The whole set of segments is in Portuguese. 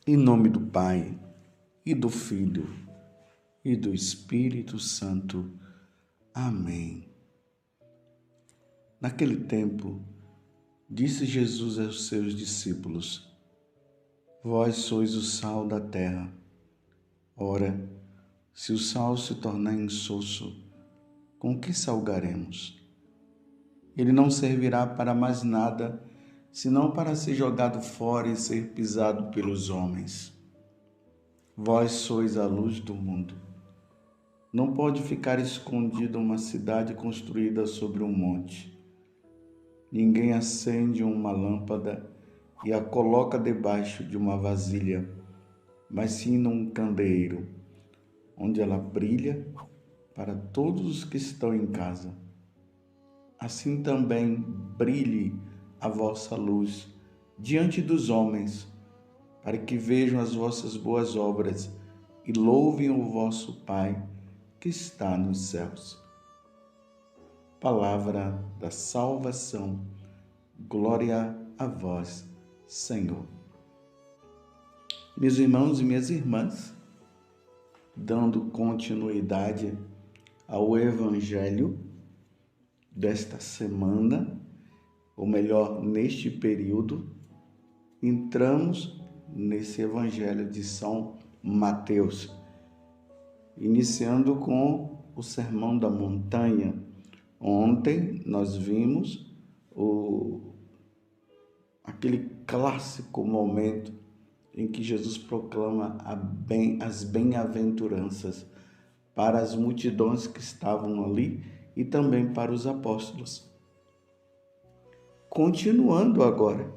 Em nome do Pai, e do Filho, e do Espírito Santo. Amém. Naquele tempo, disse Jesus aos seus discípulos: Vós sois o sal da terra. Ora, se o sal se tornar insosso, com que salgaremos? Ele não servirá para mais nada, senão para ser jogado fora e ser pisado pelos homens. Vós sois a luz do mundo. Não pode ficar escondida uma cidade construída sobre um monte. Ninguém acende uma lâmpada e a coloca debaixo de uma vasilha, mas sim num candeeiro, onde ela brilha para todos os que estão em casa. Assim também brilhe a vossa luz diante dos homens, para que vejam as vossas boas obras e louvem o vosso Pai que está nos céus. Palavra da salvação. Glória a vós, Senhor. Meus irmãos e minhas irmãs, dando continuidade ao Evangelho desta semana, ou melhor, neste período, entramos nesse Evangelho de São Mateus, iniciando com o Sermão da Montanha. Ontem nós vimos aquele clássico momento em que Jesus proclama as bem-aventuranças para as multidões que estavam ali e também para os apóstolos. Continuando agora,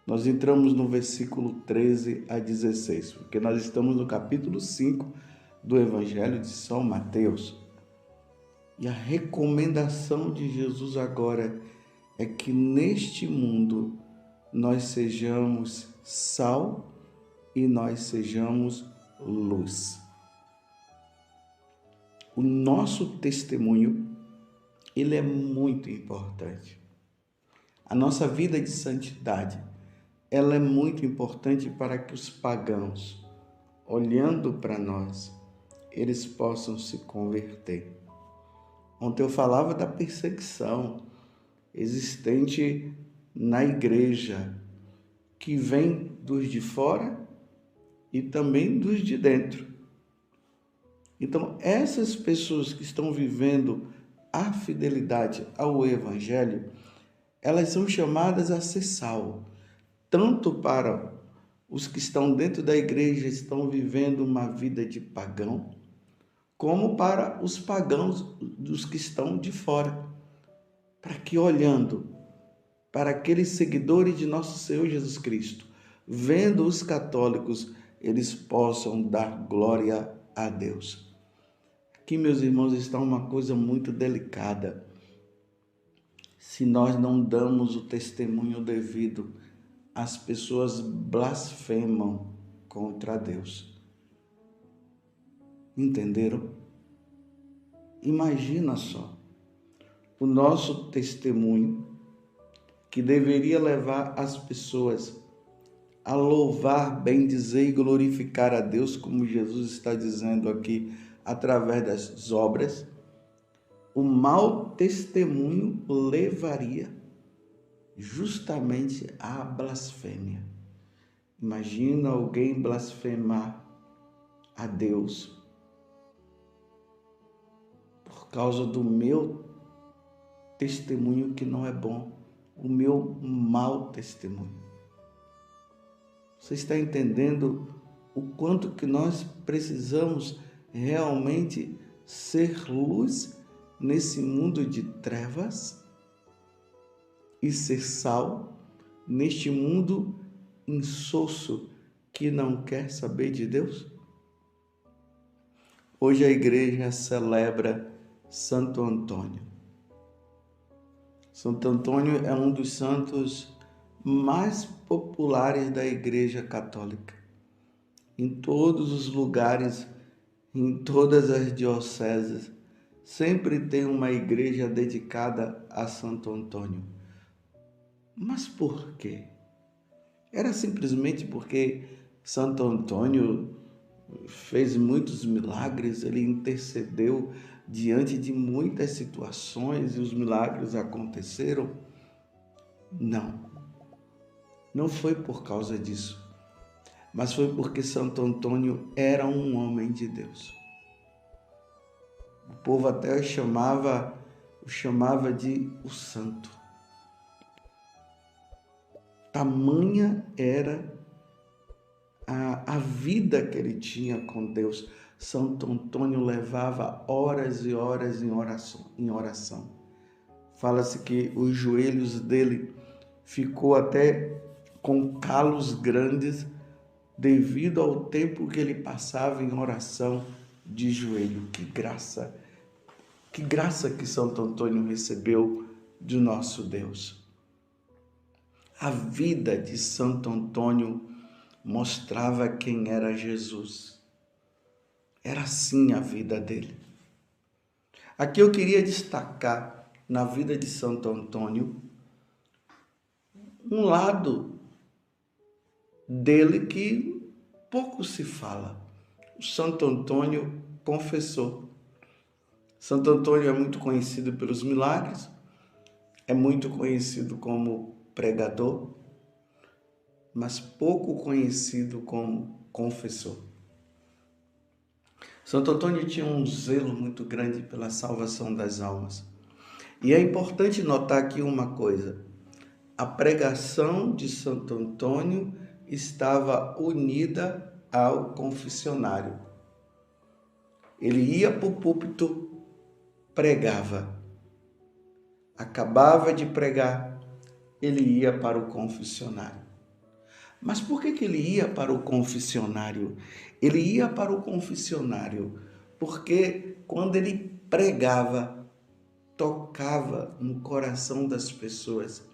nós entramos no versículo 13 a 16, porque nós estamos no capítulo 5 do Evangelho de São Mateus. E a recomendação de Jesus agora é que neste mundo nós sejamos sal e nós sejamos luz. O nosso testemunho, ele é muito importante. A nossa vida de santidade, ela é muito importante para que os pagãos, olhando para nós, eles possam se converter. Ontem eu falava da perseguição existente na igreja, que vem dos de fora e também dos de dentro. Então, essas pessoas que estão vivendo a fidelidade ao Evangelho, elas são chamadas a ser sal, tanto para os que estão dentro da igreja, estão vivendo uma vida de pagão, como para os pagãos dos que estão de fora, para que olhando para aqueles seguidores de nosso Senhor Jesus Cristo, vendo os católicos, eles possam dar glória a Deus. Aqui, meus irmãos, está uma coisa muito delicada. Se nós não damos o testemunho devido, as pessoas blasfemam contra Deus. Entenderam? Imagina só, o nosso testemunho, que deveria levar as pessoas a louvar, bendizer e glorificar a Deus, como Jesus está dizendo aqui, através das obras, o mau testemunho levaria justamente à blasfêmia. Imagina alguém blasfemar a Deus por causa do meu testemunho que não é bom, o meu mau testemunho. Você está entendendo o quanto que nós precisamos realmente ser luz nesse mundo de trevas e ser sal neste mundo insosso que não quer saber de Deus? Hoje a igreja celebra Santo Antônio. Santo Antônio é um dos santos mais populares da Igreja Católica. Em todos os lugares, em todas as dioceses, sempre tem uma igreja dedicada a Santo Antônio. Mas por quê? Era simplesmente porque Santo Antônio fez muitos milagres, ele intercedeu diante de muitas situações e os milagres aconteceram? Não, não foi por causa disso, mas foi porque Santo Antônio era um homem de Deus. O povo até o chamava de o santo. Tamanha era a vida que ele tinha com Deus. Santo Antônio levava horas e horas em oração. Fala-se que os joelhos dele ficou até com calos grandes devido ao tempo que ele passava em oração de joelho. Que graça que Santo Antônio recebeu de nosso Deus. A vida de Santo Antônio mostrava quem era Jesus. Era assim a vida dele. Aqui eu queria destacar na vida de Santo Antônio um lado dele que pouco se fala. O Santo Antônio confessou. Santo Antônio é muito conhecido pelos milagres, é muito conhecido como pregador, mas pouco conhecido como confessor. Santo Antônio tinha um zelo muito grande pela salvação das almas. E é importante notar aqui uma coisa: a pregação de Santo Antônio estava unida ao confessionário. Ele ia para o púlpito, pregava. Acabava de pregar, ele ia para o confessionário. Mas por que ele ia para o confessionário? Ele ia para o confessionário porque quando ele pregava, tocava no coração das pessoas.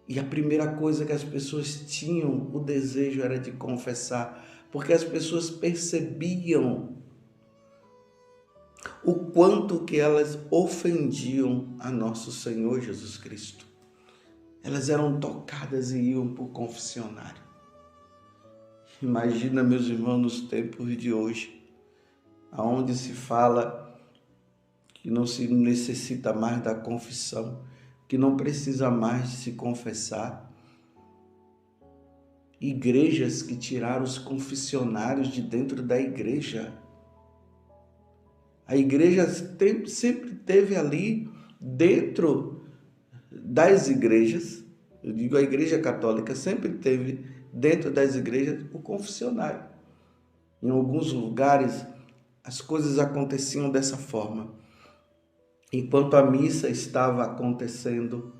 E a primeira coisa que as pessoas tinham, o desejo era de confessar, porque as pessoas percebiam o quanto que elas ofendiam a nosso Senhor Jesus Cristo. Elas eram tocadas e iam para o confessionário. Imagina, meus irmãos, nos tempos de hoje, aonde se fala que não se necessita mais da confissão, que não precisa mais de se confessar. Igrejas que tiraram os confessionários de dentro da igreja. A igreja sempre teve ali dentro das igrejas, eu digo a igreja católica, sempre teve dentro das igrejas o confessionário. Em alguns lugares as coisas aconteciam dessa forma. Enquanto a missa estava acontecendo,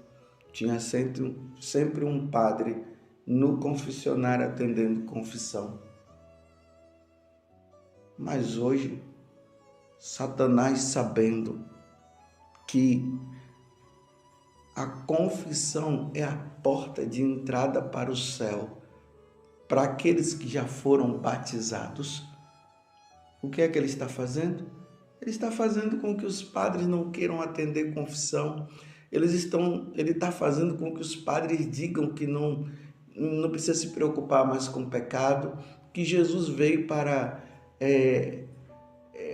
tinha sempre um padre no confessionário atendendo confissão. Mas hoje, Satanás, sabendo que a confissão é a porta de entrada para o céu, para aqueles que já foram batizados, o que é que ele está fazendo? Ele está fazendo com que os padres não queiram atender confissão. Ele está fazendo com que os padres digam que não precisa se preocupar mais com o pecado, que Jesus veio para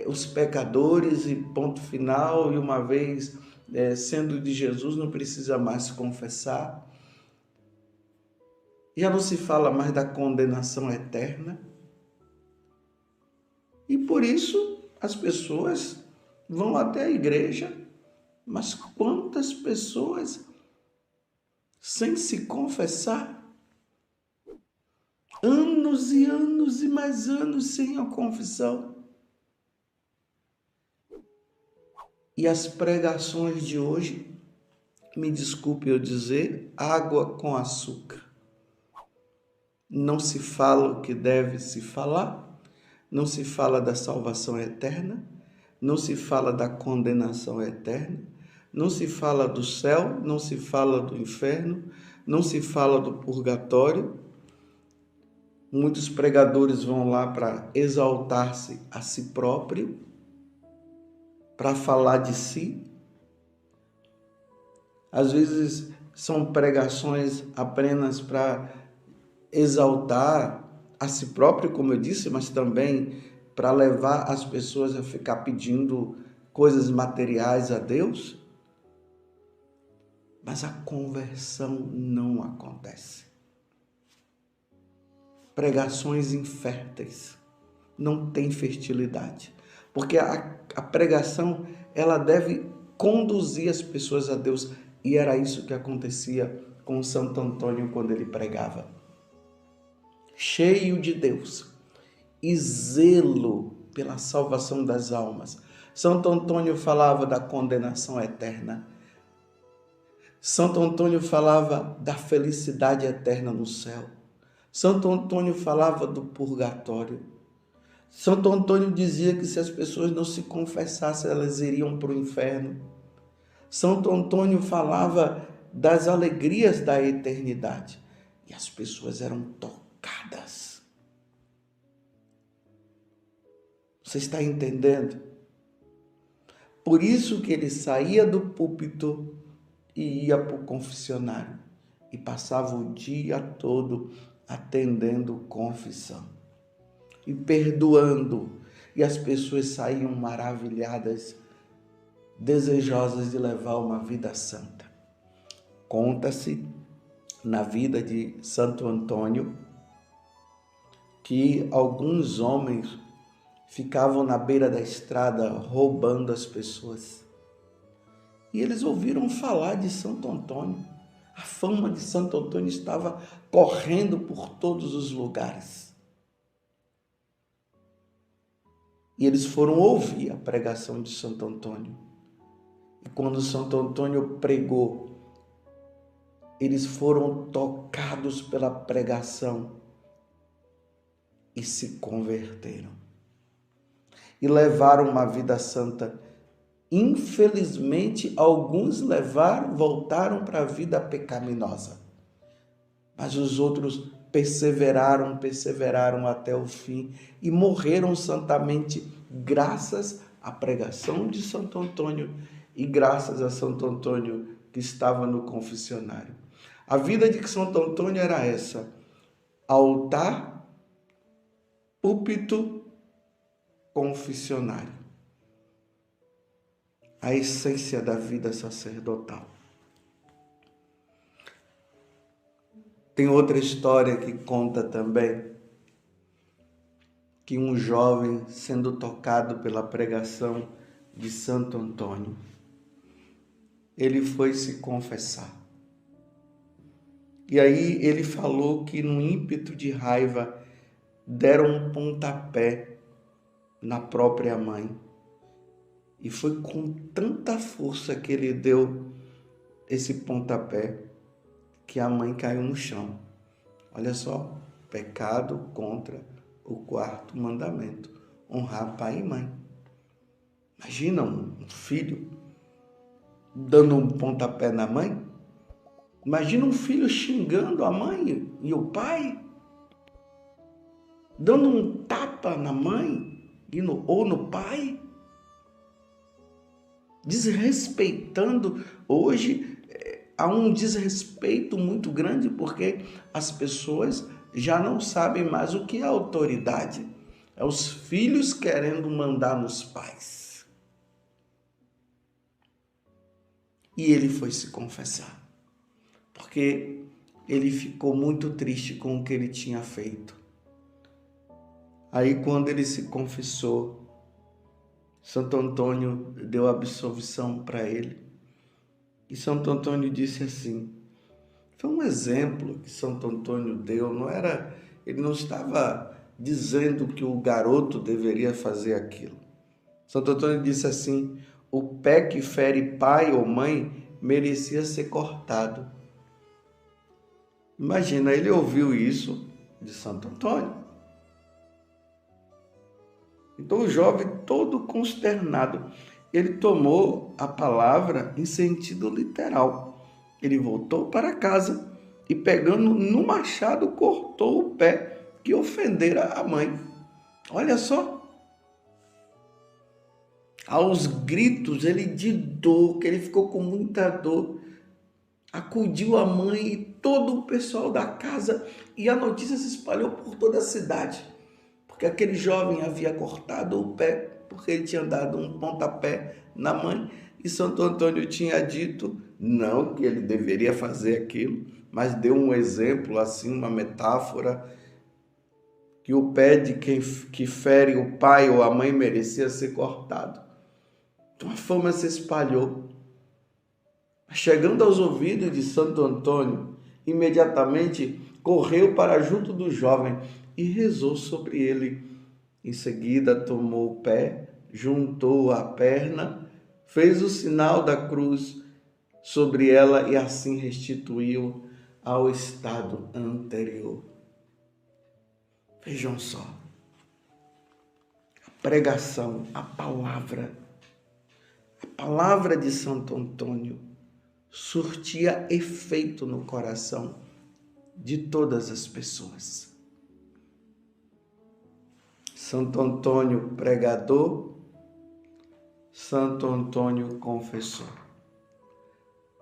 os pecadores e ponto final, e uma vez sendo de Jesus não precisa mais se confessar. Já não se fala mais da condenação eterna. E por isso as pessoas vão até a igreja, mas quantas pessoas sem se confessar? Anos e anos e mais anos sem a confissão. E as pregações de hoje, me desculpe eu dizer, água com açúcar. Não se fala o que deve se falar, não se fala da salvação eterna, não se fala da condenação eterna, não se fala do céu, não se fala do inferno, não se fala do purgatório. Muitos pregadores vão lá para exaltar-se a si próprio, para falar de si. Às vezes são pregações apenas para exaltar a si próprio, como eu disse, mas também para levar as pessoas a ficar pedindo coisas materiais a Deus, mas a conversão não acontece. Pregações inférteis não têm fertilidade, porque a pregação ela deve conduzir as pessoas a Deus, e era isso que acontecia com Santo Antônio quando ele pregava. Cheio de Deus e zelo pela salvação das almas. Santo Antônio falava da condenação eterna. Santo Antônio falava da felicidade eterna no céu. Santo Antônio falava do purgatório. Santo Antônio dizia que se as pessoas não se confessassem, elas iriam para o inferno. Santo Antônio falava das alegrias da eternidade. E as pessoas eram tocadas. Você está entendendo? Por isso que ele saía do púlpito e ia para o confessionário. E passava o dia todo atendendo confissão. E perdoando. E as pessoas saíam maravilhadas, desejosas de levar uma vida santa. Conta-se na vida de Santo Antônio que alguns homens ficavam na beira da estrada roubando as pessoas. E eles ouviram falar de Santo Antônio. A fama de Santo Antônio estava correndo por todos os lugares. E eles foram ouvir a pregação de Santo Antônio. E quando Santo Antônio pregou, eles foram tocados pela pregação e se converteram. E levaram uma vida santa. Infelizmente, alguns voltaram para a vida pecaminosa. Mas os outros perseveraram até o fim e morreram santamente, graças à pregação de Santo Antônio e graças a Santo Antônio que estava no confessionário. A vida de Santo Antônio era essa: altar, púlpito, confessionário. A essência da vida sacerdotal. Tem outra história que conta também que um jovem, sendo tocado pela pregação de Santo Antônio, ele foi se confessar. E aí ele falou que no ímpeto de raiva deram um pontapé na própria mãe. E foi com tanta força que ele deu esse pontapé que a mãe caiu no chão. Olha só, pecado contra o quarto mandamento: honrar pai e mãe. Imagina um filho dando um pontapé na mãe. Imagina um filho xingando a mãe e o pai, dando um tapa na mãe ou no pai, desrespeitando. Hoje há um desrespeito muito grande porque as pessoas já não sabem mais o que é autoridade. É os filhos querendo mandar nos pais. E ele foi se confessar, porque ele ficou muito triste com o que ele tinha feito. Aí, quando ele se confessou, Santo Antônio deu absolvição para ele. E Santo Antônio disse assim, foi um exemplo que Santo Antônio deu, ele não estava dizendo que o garoto deveria fazer aquilo. Santo Antônio disse assim, o pé que fere pai ou mãe merecia ser cortado. Imagina, ele ouviu isso de Santo Antônio. Então o jovem, todo consternado, ele tomou a palavra em sentido literal. Ele voltou para casa e, pegando no machado, cortou o pé que ofendera a mãe. Olha só. Aos gritos, ele de dor, que ele ficou com muita dor, acudiu a mãe e todo o pessoal da casa e a notícia se espalhou por toda a cidade, porque aquele jovem havia cortado o pé porque ele tinha dado um pontapé na mãe e Santo Antônio tinha dito não que ele deveria fazer aquilo, mas deu um exemplo, assim, uma metáfora, que o pé de quem que fere o pai ou a mãe merecia ser cortado. Então a fama se espalhou. Chegando aos ouvidos de Santo Antônio, imediatamente correu para junto do jovem e rezou sobre ele. Em seguida tomou o pé, juntou a perna, fez o sinal da cruz sobre ela e assim restituiu ao estado anterior. Vejam só, a pregação, a palavra de Santo Antônio surtia efeito no coração de todas as pessoas. Santo Antônio pregador, Santo Antônio confessor.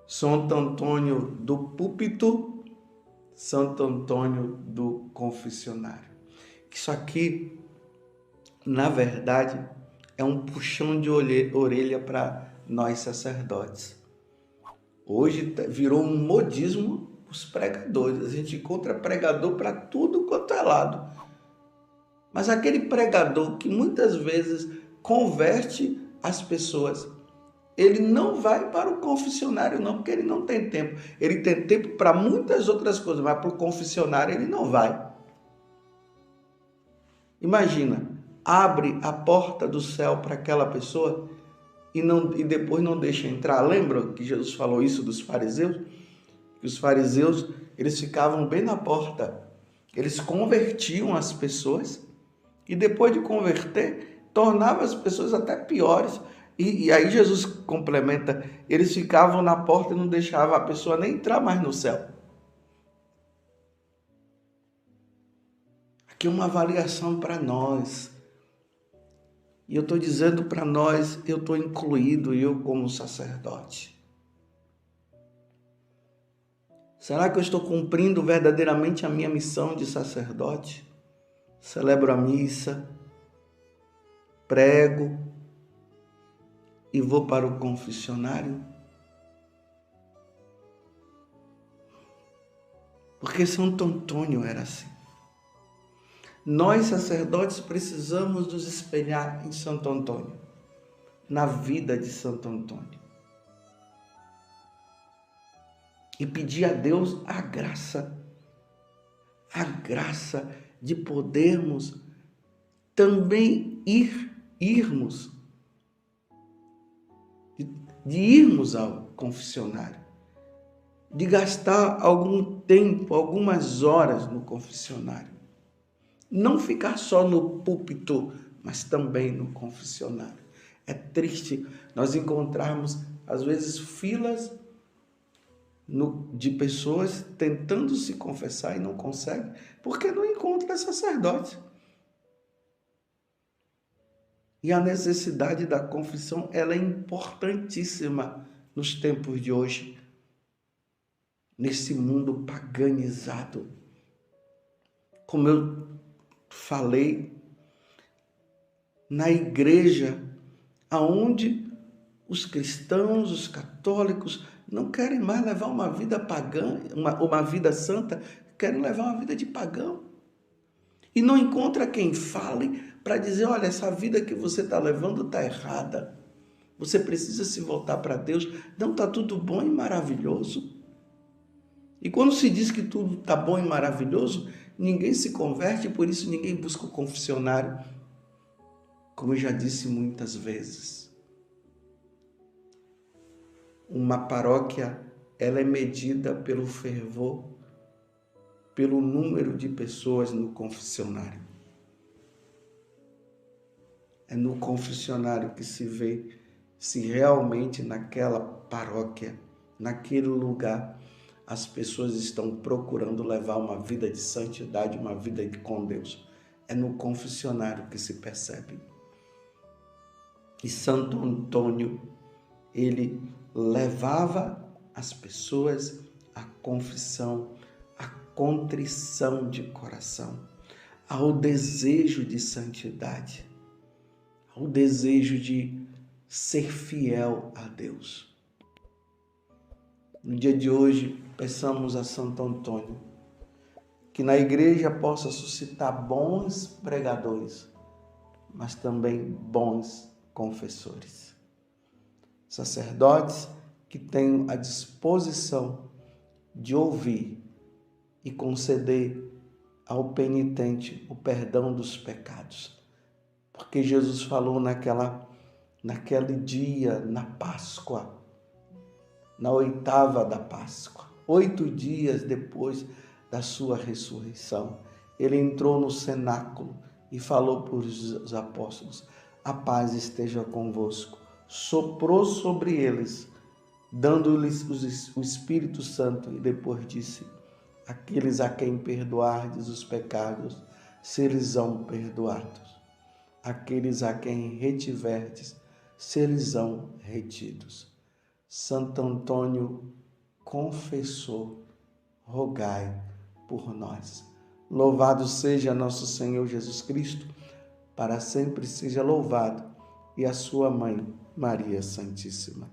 Santo Antônio do púlpito, Santo Antônio do confessionário. Isso aqui, na verdade, é um puxão de orelha para nós sacerdotes. Hoje virou um modismo os pregadores. A gente encontra pregador para tudo quanto é lado. Mas aquele pregador que muitas vezes converte as pessoas, ele não vai para o confessionário não, porque ele não tem tempo. Ele tem tempo para muitas outras coisas, mas para o confessionário ele não vai. Imagina, abre a porta do céu para aquela pessoa e depois não deixa entrar. Lembra que Jesus falou isso dos fariseus? Que os fariseus, eles ficavam bem na porta. Eles convertiam as pessoas e depois de converter, tornava as pessoas até piores. E aí Jesus complementa, eles ficavam na porta e não deixavam a pessoa nem entrar mais no céu. Aqui é uma avaliação para nós. E eu estou dizendo para nós, eu estou incluído, eu como sacerdote. Será que eu estou cumprindo verdadeiramente a minha missão de sacerdote? Celebro a missa, prego e vou para o confessionário? Porque Santo Antônio era assim. Nós, sacerdotes, precisamos nos espelhar em Santo Antônio, na vida de Santo Antônio. E pedir a Deus a graça de podermos também irmos ao confessionário, de gastar algum tempo, algumas horas no confessionário. Não ficar só no púlpito, mas também no confessionário. É triste nós encontrarmos, às vezes, filas de pessoas tentando se confessar e não conseguem, porque não encontra sacerdote. E a necessidade da confissão, ela é importantíssima nos tempos de hoje, nesse mundo paganizado. Como eu falei, na igreja, aonde os cristãos, os católicos, não querem mais levar uma vida pagã, uma vida santa, querem levar uma vida de pagão. E não encontra quem fale para dizer, olha, essa vida que você está levando está errada. Você precisa se voltar para Deus. Não, está tudo bom e maravilhoso. E quando se diz que tudo está bom e maravilhoso, ninguém se converte, por isso ninguém busca o confessionário. Como eu já disse muitas vezes. Uma paróquia, ela é medida pelo fervor, pelo número de pessoas no confessionário. É no confessionário que se vê se realmente naquela paróquia, naquele lugar, as pessoas estão procurando levar uma vida de santidade, uma vida com Deus. É no confessionário que se percebe. E Santo Antônio, ele levava as pessoas a confissão, a contrição de coração, ao desejo de santidade, ao desejo de ser fiel a Deus. No dia de hoje, peçamos a Santo Antônio que na igreja possa suscitar bons pregadores, mas também bons confessores. Sacerdotes que tenham a disposição de ouvir e conceder ao penitente o perdão dos pecados. Porque Jesus falou naquele dia, na Páscoa, na 8ª da Páscoa, 8 dias depois da sua ressurreição, ele entrou no cenáculo e falou para os apóstolos: a paz esteja convosco. Soprou sobre eles, dando-lhes o Espírito Santo, e depois disse: aqueles a quem perdoardes os pecados, serão perdoados. Aqueles a quem retiverdes, serão retidos. Santo Antônio, confessor, rogai por nós. Louvado seja nosso Senhor Jesus Cristo, para sempre seja louvado, e a sua mãe, Maria Santíssima.